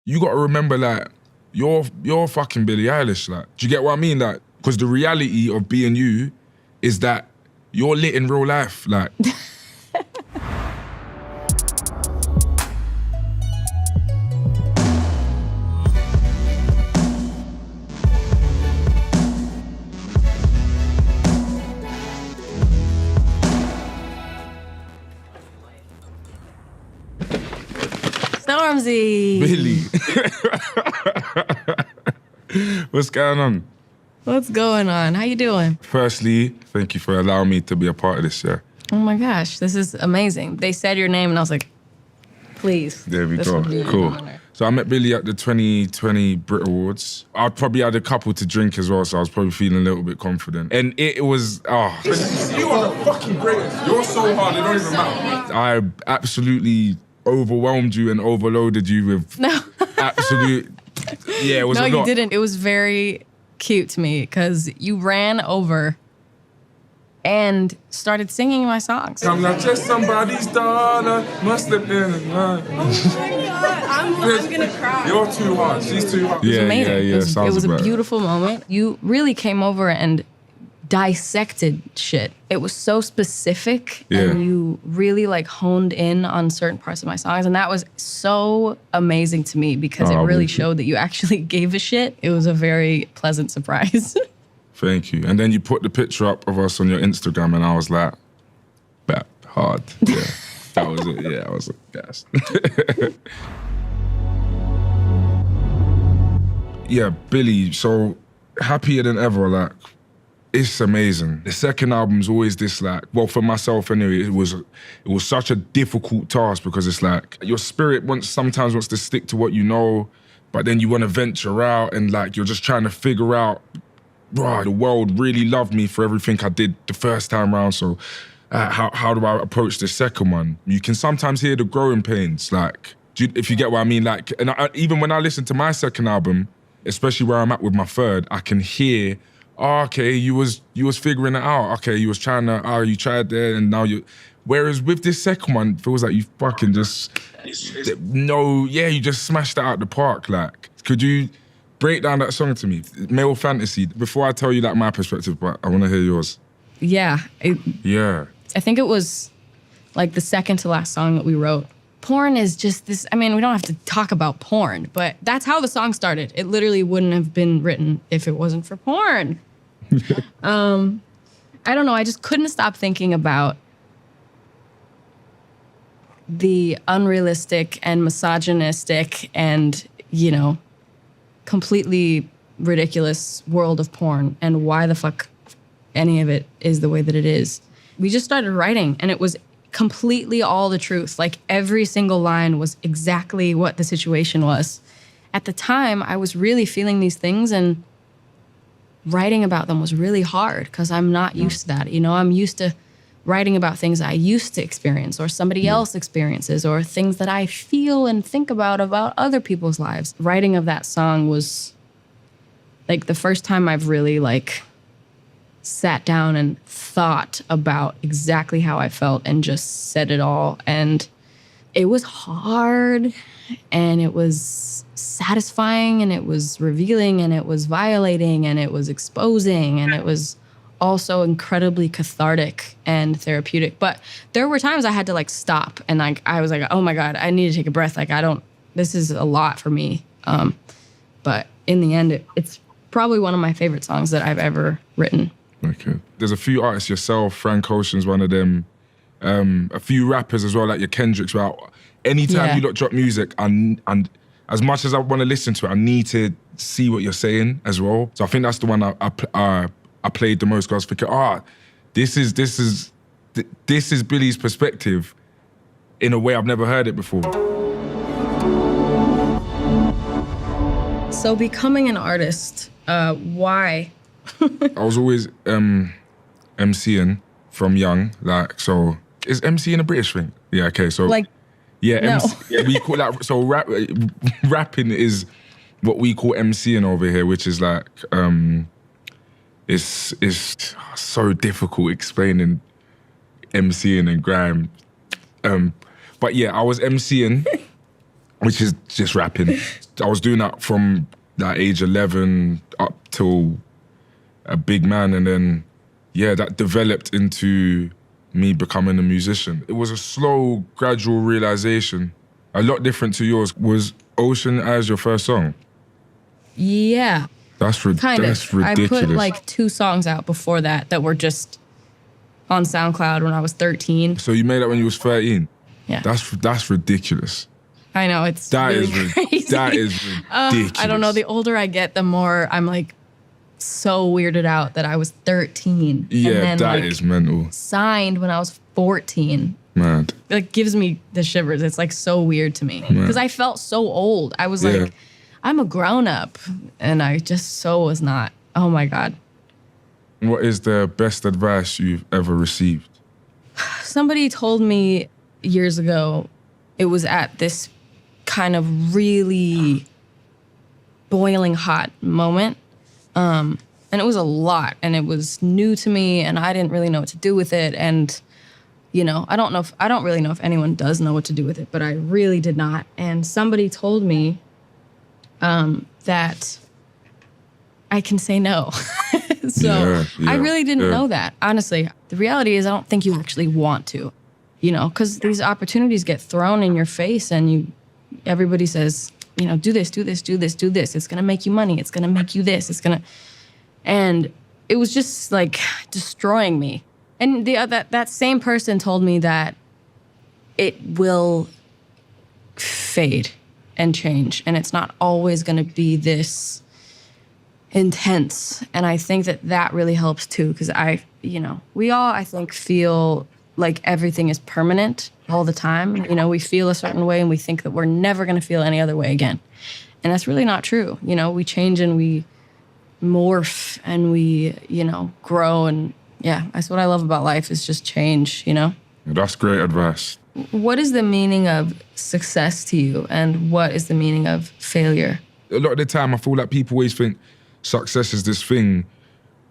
you got to remember, like, you're fucking Billie Eilish, like. Do you get what I mean? Like, because the reality of being you is that you're lit in real life, like. Stormzy. Billie. What's going on? What's going on? How you doing? Firstly, thank you for allowing me to be a part of this, yeah. Oh my gosh, this is amazing. They said your name and I was like, please. There we go, cool. So I met Billie at the 2020 Brit Awards. I probably had a couple to drink as well, so I was probably feeling a little bit confident. And it was, You are the fucking greatest. You're so hard, it don't even matter. I absolutely overwhelmed you and overloaded you with absolute, yeah, it was a lot. No, you didn't. It was very cute to me because you ran over and started singing my songs. I'm not just somebody's daughter, must have been in love. Oh my God, I'm gonna cry. You're too hard, she's too hard. It was amazing. Yeah, it was a beautiful moment. You really came over and dissected shit. It was so specific and you really like honed in on certain parts of my songs, and that was so amazing to me because it really showed that you actually gave a shit. It was a very pleasant surprise. Thank you. And then you put the picture up of us on your Instagram and I was like, bet hard. Yeah, that was it. Yeah, I was gassed. Yeah, Billie, so happier than ever, like, it's amazing. The second album's always this, like, well, for myself anyway, it was such a difficult task because it's like your spirit sometimes wants to stick to what you know, but then you want to venture out and like you're just trying to figure out, bro, the world really loved me for everything I did the first time around, so how do I approach the second one? You can sometimes hear the growing pains, like, if you get what I mean, like, and even when I listen to my second album, especially where I'm at with my third, I can hear, oh, okay, you was figuring it out. Okay, you was trying to, you tried there and now you, whereas with this second one, it feels like you fucking just, you just smashed it out the park. Like, could you break down that song to me? Male Fantasy, before I tell you like my perspective, but I want to hear yours. Yeah. I think it was like the second to last song that we wrote. Porn is just this, I mean, we don't have to talk about porn, but that's how the song started. It literally wouldn't have been written if it wasn't for porn. I don't know, I just couldn't stop thinking about the unrealistic and misogynistic and, you know, completely ridiculous world of porn and why the fuck any of it is the way that it is. We just started writing and it was completely all the truth. Like every single line was exactly what the situation was. At the time, I was really feeling these things and writing about them was really hard because I'm not used to that. You know, I'm used to writing about things I used to experience or somebody else experiences or things that I feel and think about other people's lives. Writing of that song was like the first time I've really like sat down and thought about exactly how I felt and just said it all. And it was hard and it was satisfying and it was revealing and it was violating and it was exposing and it was also incredibly cathartic and therapeutic. But there were times I had to like stop and like I was like, oh my God, I need to take a breath. Like this is a lot for me. But in the end, it's probably one of my favorite songs that I've ever written. Okay. There's a few artists, yourself, Frank Ocean's one of them, a few rappers as well, like your Kendricks. Well, anytime you lot drop music, and as much as I want to listen to it, I need to see what you're saying as well. So I think that's the one I played the most because I was thinking, this is Billie's perspective in a way I've never heard it before. So becoming an artist, why? I was always MCing from young, like, so is MCing a British thing? Yeah, okay, so like, yeah, no. We call that, so rapping is what we call MCing over here, which is like, it's so difficult explaining MCing and grime. But yeah, I was MCing which is just rapping. I was doing that from that age 11 up till a big man, and then, yeah, that developed into me becoming a musician. It was a slow, gradual realization, a lot different to yours. Was Ocean Eyes your first song? Yeah. That's ridiculous. I put like 2 songs out before that were just on SoundCloud when I was 13. So you made that when you was 13? Yeah. That's ridiculous. I know, it's really crazy. That is ridiculous. I don't know, the older I get, the more I'm like so weirded out that I was 13. Yeah, and then, that is mental. Signed when I was 14. Mad. It gives me the shivers. It's like so weird to me because I felt so old. I was like, I'm a grown up, and I just so was not. Oh my God. What is the best advice you've ever received? Somebody told me years ago, it was at this kind of really boiling hot moment. And it was a lot, and it was new to me, and I didn't really know what to do with it. And, you know, I don't really know if anyone does know what to do with it, but I really did not. And somebody told me that I can say no. So I really didn't know that, honestly. The reality is I don't think you actually want to, you know, because these opportunities get thrown in your face, and everybody says, you know, do this, do this, do this, do this. It's going to make you money. It's going to make you this. And it was just like destroying me. And that same person told me that it will fade and change, and it's not always going to be this intense. And I think that really helps too, because we all, I think, feel like everything is permanent all the time. You know, we feel a certain way and we think that we're never going to feel any other way again. And that's really not true. You know, we change and we morph and we, you know, grow. And yeah, that's what I love about life, is just change, you know? That's great advice. What is the meaning of success to you, and what is the meaning of failure? A lot of the time, I feel like people always think success is this thing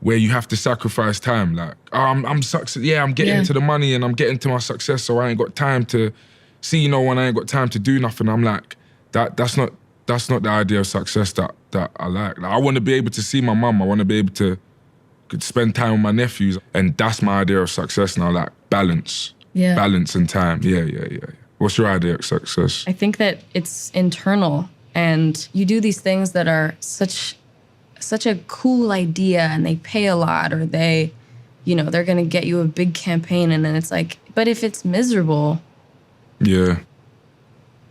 where you have to sacrifice time. Like, oh, I'm success. Yeah, I'm getting to the money and I'm getting to my success, so I ain't got time to see no one. I ain't got time to do nothing. I'm like, that's not the idea of success that I like. I want to be able to see my mum. I want to be able to spend time with my nephews, and that's my idea of success now. Like balance, balance and time. Yeah. What's your idea of success? I think that it's internal, and you do these things that are such a cool idea, and they pay a lot, or they, you know, they're gonna get you a big campaign, and then it's like, but if it's miserable, you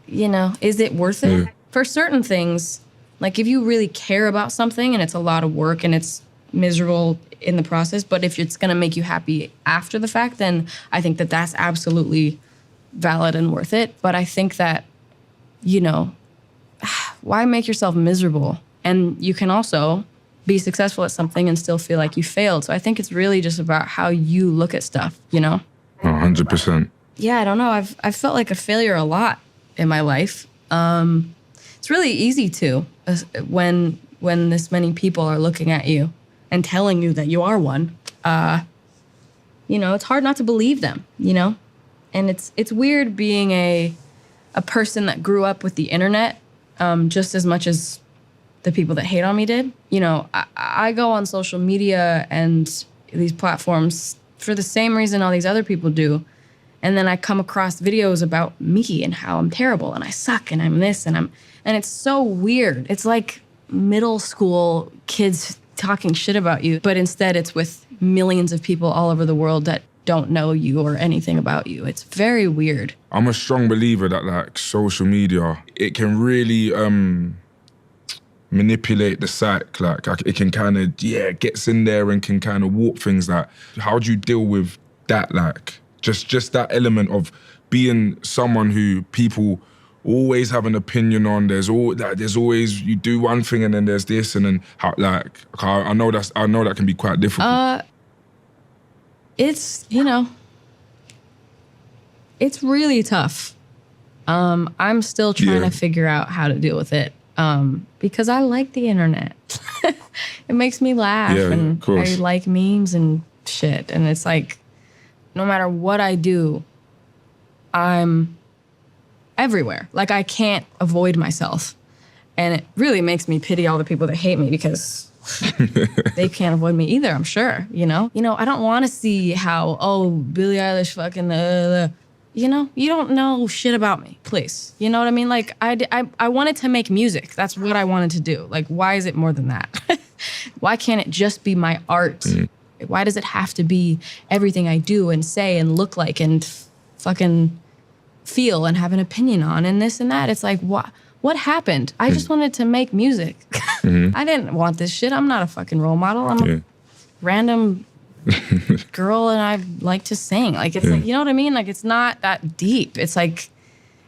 know, is it worth it? Yeah. For certain things, like if you really care about something and it's a lot of work and it's miserable in the process, but if it's gonna make you happy after the fact, then I think that that's absolutely valid and worth it. But I think that, you know, why make yourself miserable? And you can also be successful at something and still feel like you failed. So I think it's really just about how you look at stuff, you know? 100%. Yeah, I don't know. I've felt like a failure a lot in my life. It's really easy to, when this many people are looking at you and telling you that you are one. You know, it's hard not to believe them, you know? And it's weird being a person that grew up with the internet just as much as the people that hate on me did. You know, I go on social media and these platforms for the same reason all these other people do. And then I come across videos about me and how I'm terrible and I suck and I'm this and it's so weird. It's like middle school kids talking shit about you, but instead it's with millions of people all over the world that don't know you or anything about you. It's very weird. I'm a strong believer that like social media, it can really manipulate the psyche. Like it can kind of, gets in there and can kind of warp things. Like, how do you deal with that? Like just that element of being someone who people always have an opinion on. There's always, you do one thing and then there's this, and then how, like, I know that can be quite difficult. It's, you know, it's really tough. I'm still trying to figure out how to deal with it. Because I like the internet. It makes me laugh, and I like memes and shit. And it's like, no matter what I do, I'm everywhere. Like I can't avoid myself. And it really makes me pity all the people that hate me because they can't avoid me either, I'm sure, you know? You know, I don't want to see how, oh, Billie Eilish fucking, you know? You don't know shit about me, please. You know what I mean? Like, I wanted to make music. That's what I wanted to do. Like, why is it more than that? Why can't it just be my art? Why does it have to be everything I do and say and look like and fucking feel and have an opinion on and this and that? It's like, what happened? I just wanted to make music. I didn't want this shit. I'm not a fucking role model. I'm a random girl and I like to sing. Like, it's like, you know what I mean? Like, it's not that deep. It's like,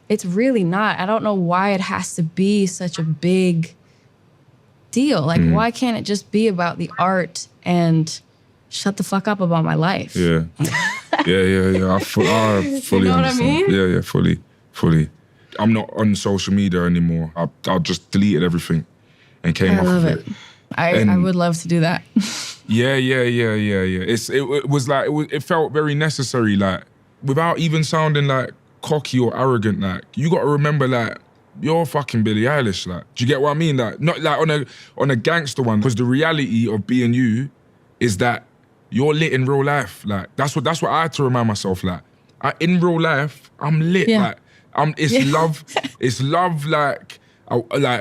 it's really not. I don't know why it has to be such a big deal. Like, why can't it just be about the art and shut the fuck up about my life? Yeah. I fully You know what I understand. mean? Yeah, fully. I'm not on social media anymore. I just deleted everything and came I off love of it. I would love to do that. Yeah. It was like it felt very necessary, like without even sounding like cocky or arrogant. Like you got to remember, like you're fucking Billie Eilish. Like, do you get what I mean? Like not like on a gangster one, because the reality of being you is that you're lit in real life. Like that's what I had to remind myself. Like in real life, I'm lit. Yeah. Like it's love. It's love. Like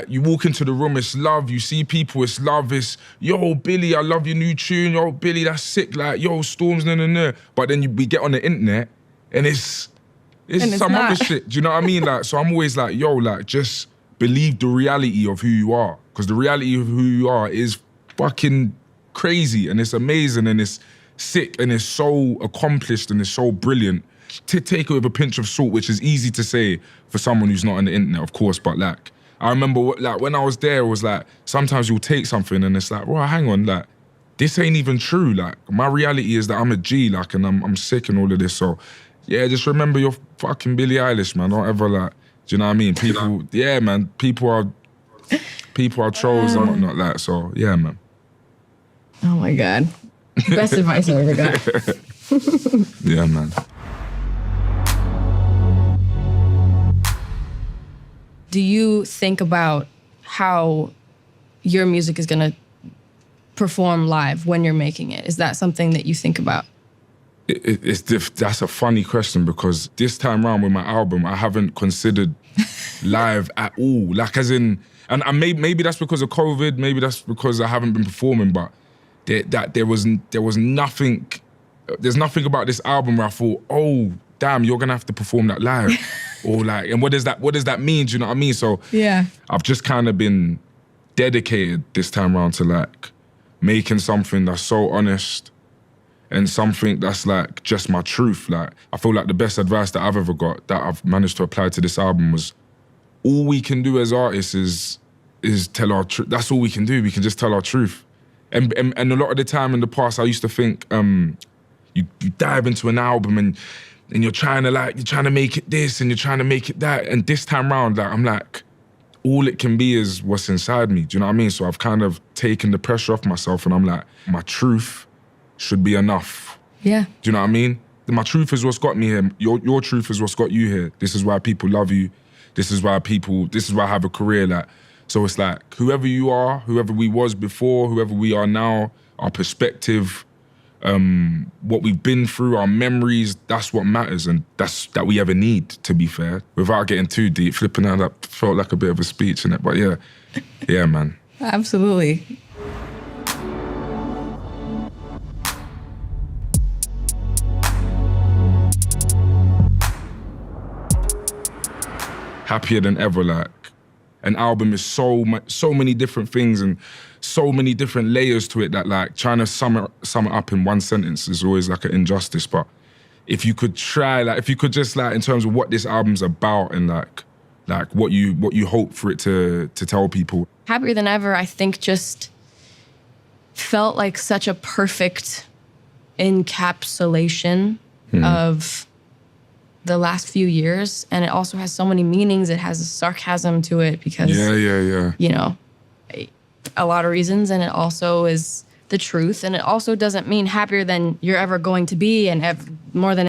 you walk into the room, it's love. You see people, it's love. It's yo Billie, I love your new tune. Yo Billie, that's sick. Like yo Storms, no. But then we get on the internet, and it's some not. other shit. Do you know what I mean? Like so, I'm always like, yo, like just believe the reality of who you are, because the reality of who you are is fucking crazy, and it's amazing, and it's sick, and it's so accomplished, and it's so brilliant. To take it with a pinch of salt, which is easy to say for someone who's not on the internet, of course, but like, I remember like when I was there, it was like, sometimes you'll take something and it's like, well, hang on, like, this ain't even true. Like, my reality is that I'm a G, like, and I'm sick and all of this. So, yeah, just remember you're fucking Billie Eilish, man. Don't ever like, do you know what I mean? People, yeah, man, people are trolls and whatnot, like, so, yeah, man. Oh my God. Best advice I ever got. Yeah, man. Do you think about how your music is going to perform live when you're making it? Is that something that you think about? That's a funny question, because this time around with my album, I haven't considered live at all. Like, as in, and maybe that's because of COVID, maybe that's because I haven't been performing, but there was nothing, there's nothing about this album where I thought, oh, damn, you're gonna have to perform that live. Or like, and what does that mean? Do you know what I mean? So yeah, I've just kind of been dedicated this time around to like making something that's so honest and something that's like just my truth. Like, I feel like the best advice that I've ever got that I've managed to apply to this album was, all we can do as artists is tell our truth. That's all we can do. We can just tell our truth. And a lot of the time in the past, I used to think you dive into an album and you're trying to make it this and you're trying to make it that. And this time round, like, I'm like, all it can be is what's inside me. Do you know what I mean? So I've kind of taken the pressure off myself, and I'm like, my truth should be enough. Yeah. Do you know what I mean? My truth is what's got me here. Your truth is what's got you here. This is why people love you. This is why I have a career. Like, so it's like, whoever you are, whoever we was before, whoever we are now, our perspective, what we've been through, our memories, that's what matters, and that we ever need, to be fair. Without getting too deep, flipping out, that felt like a bit of a speech in it, but yeah, man. Absolutely. Happier than ever. Like, an album is so many different things and so many different layers to it that, like, trying to sum it up in one sentence is always like an injustice. But if you could try, like, if you could just, like, in terms of what this album's about and like what you hope for it to tell people. Happier Than Ever, I think, just felt like such a perfect encapsulation of the last few years, and it also has so many meanings. It has a sarcasm to it because, you know, a lot of reasons, and it also is the truth, and it also doesn't mean happier than you're ever going to be and more than